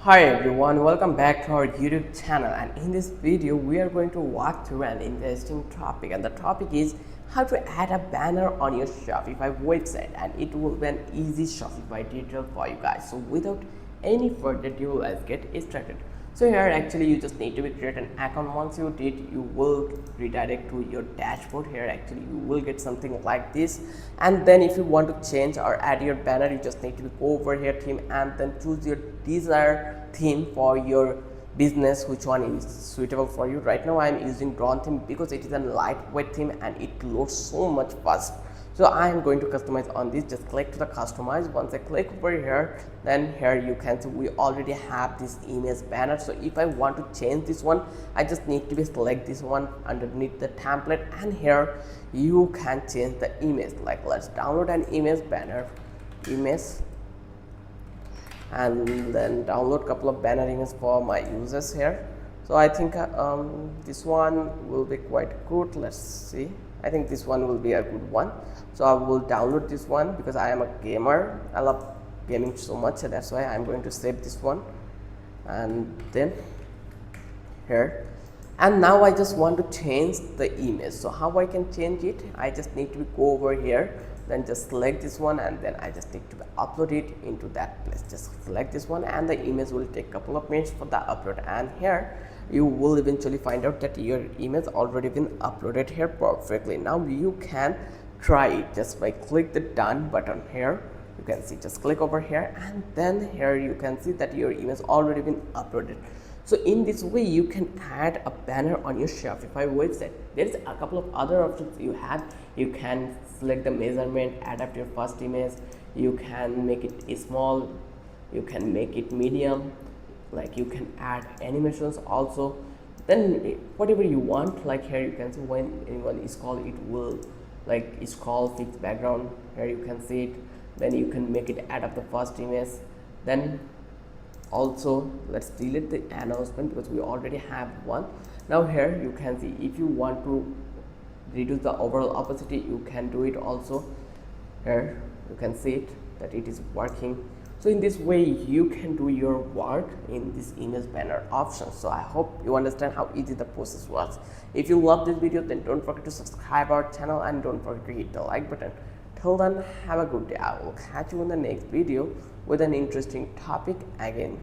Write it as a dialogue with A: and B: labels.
A: Hi everyone, welcome back to our YouTube channel, and in this video we are going to walk through an interesting topic, and the topic is how to add a banner on your Shopify website, and it will be an easy Shopify tutorial for you guys. So without any further ado, let's get started. So here actually you just need to create an account. Once you did, you will redirect to your dashboard. Here actually you will get something like this, and then if you want to change or add your banner, you just need to go over here theme and then choose your desired theme for your business, which one is suitable for you. Right now I am using drawn theme because it is a lightweight theme and it loads so much fast. So I am going to customize on this. Just click to the customize. Once I click over here, then here you can see we already have this image banner. So if I want to change this one, I just need to select this one underneath the template, and here you can change the image. Like let's download an image banner image, and then download couple of banner images for my users here. So I think this one will be quite good. Let's see. I think this one will be a good one. So I will download this one because I am a gamer. I love gaming so much, so that's why I'm going to save this one. And then here, and now I just want to change the image. So how I can change it? I just need to go over here, then just select this one, and then I just need to upload it into that place. Just select this one, and the image will take a couple of minutes for the upload, and here you will eventually find out that your image already been uploaded here perfectly. Now you can try it just by click the done button. Here you can see, just click over here, and then here you can see that your image already been uploaded. So in this way you can add a banner on your Shopify website. There is a couple of other options you have. You can select the measurement, adapt your first image, you can make it small, you can make it medium, like you can add animations also. Then whatever you want, like here you can see when anyone is called, it will like is called fixed background. Here you can see it. Then you can make it add up the first image. Then also let's delete the announcement because we already have one. Now here you can see if you want to reduce the overall opacity, you can do it also. Here you can see it that it is working. So in this way you can do your work in this image banner option. So I hope you understand how easy the process was. If you love this video, then don't forget to subscribe our channel and don't forget to hit the like button. Till then, have a good day. I will catch you in the next video with an interesting topic again.